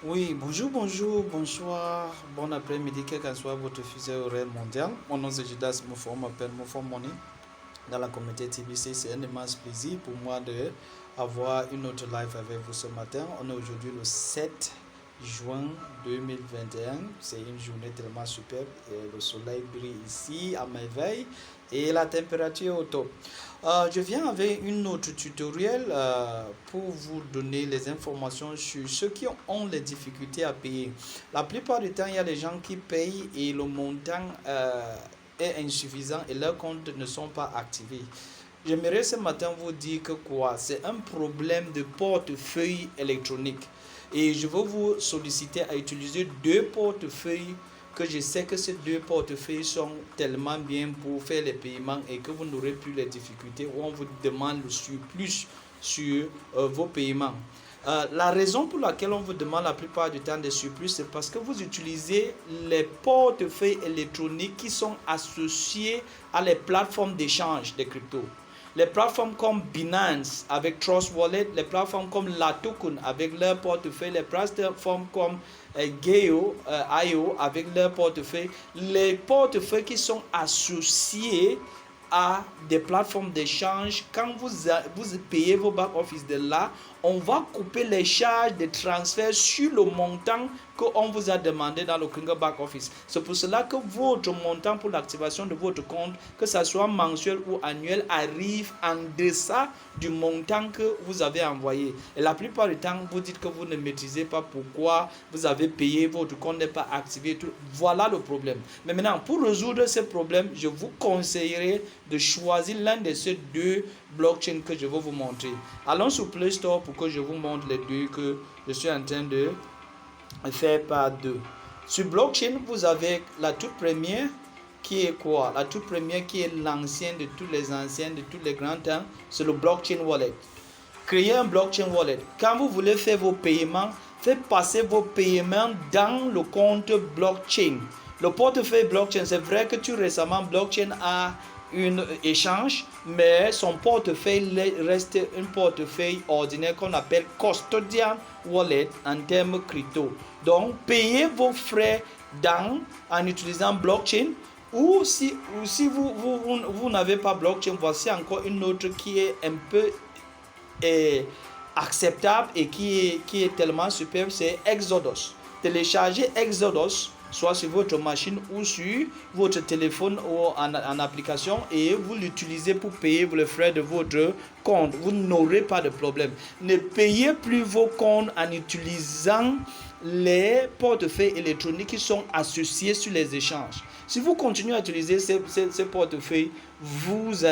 Oui, bonjour, bonjour, bonsoir, bon après-midi, quel que soit votre fuseau horaire mondial. Mon nom c'est Judas Moufon, on m'appelle Moufon Money. Dans la communauté TBC, c'est un immense plaisir pour moi de avoir une autre live avec vous ce matin. On est aujourd'hui le 7 juin 2021. C'est une journée tellement superbe. Et le soleil brille ici à merveille et la température est au top. Je viens avec une autre tutoriel pour vous donner les informations sur ceux qui ont les difficultés à payer. La plupart du temps, il y a des gens qui payent et le montant est insuffisant et leurs comptes ne sont pas activés. J'aimerais ce matin vous dire que quoi? C'est un problème de portefeuille électronique. Et je veux vous solliciter à utiliser deux portefeuilles que je sais que ces deux portefeuilles sont tellement bien pour faire les paiements et que vous n'aurez plus les difficultés où on vous demande le surplus sur vos paiements. La raison pour laquelle on vous demande la plupart du temps des surplus, c'est parce que vous utilisez les portefeuilles électroniques qui sont associés à les plateformes d'échange des cryptos. Les plateformes comme Binance avec Trust Wallet, les plateformes comme Latocoin avec leur portefeuille, les plateformes comme Geo, IO avec leur portefeuille, les portefeuilles qui sont associés à des plateformes d'échange. Quand vous payez vos back-office de là, on va couper les charges de transfert sur le montant qu'on vous a demandé dans le Kringle back-office. C'est pour cela que votre montant pour l'activation de votre compte, que ce soit mensuel ou annuel, arrive en deçà du montant que vous avez envoyé. Et la plupart du temps, vous dites que vous ne maîtrisez pas pourquoi vous avez payé, votre compte n'est pas activé. Tout. Voilà le problème. Mais maintenant, pour résoudre ce problème, je vous conseillerais de choisir l'un de ces deux blockchains que je vais vous montrer. Allons sur Play Store pour que je vous montre les deux que je suis en train de faire par deux. Sur blockchain, vous avez la toute première qui est quoi? La toute première qui est l'ancienne de tous les anciens, de tous les grands temps, c'est le blockchain wallet. Créez un blockchain wallet. Quand vous voulez faire vos paiements, faites passer vos paiements dans le compte blockchain. Le portefeuille blockchain, c'est vrai que tout récemment, blockchain a un échange, mais son portefeuille reste un portefeuille ordinaire qu'on appelle custodian wallet en termes crypto. Donc, payez vos frais en utilisant blockchain. Ou si vous n'avez pas blockchain, voici encore une autre qui est un peu acceptable et qui est tellement superbe, c'est Exodus. Téléchargez Exodus soit sur votre machine ou sur votre téléphone ou en application et vous l'utilisez pour payer les frais de votre compte. Vous n'aurez pas de problème. Ne payez plus vos comptes en utilisant les portefeuilles électroniques qui sont associés sur les échanges. Si vous continuez à utiliser ces portefeuilles, vous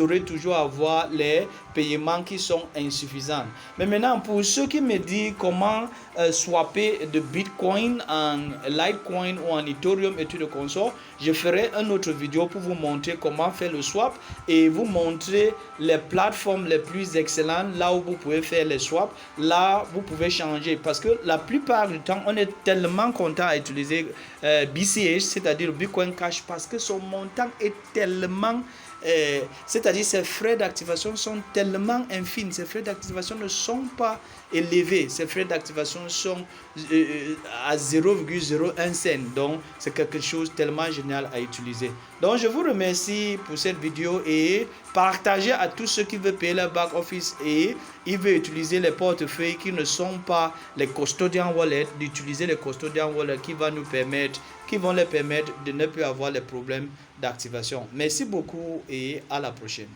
aurez toujours à avoir les paiements qui sont insuffisants. Mais maintenant, pour ceux qui me disent comment swapper de Bitcoin en Litecoin ou en Ethereum et tout le consort, je ferai une autre vidéo pour vous montrer comment faire le swap et vous montrer les plateformes les plus excellentes là où vous pouvez faire les swaps, là vous pouvez changer parce que la plupart du temps on est tellement content à utiliser BCH, c'est-à-dire le Bitcoin Cash, parce que son montant est tellement c'est-à-dire ces frais d'activation sont tellement infimes, ces frais d'activation ne sont pas élevés, ces frais d'activation sont à 0,01 cent, donc c'est quelque chose tellement génial à utiliser. Donc je vous remercie pour cette vidéo et partagez à tous ceux qui veulent payer leur back office et ils veulent utiliser les portefeuilles qui ne sont pas les custodian wallet, d'utiliser les custodian wallet qui vont les permettre de ne plus avoir les problèmes d'activation. Merci beaucoup et à la prochaine.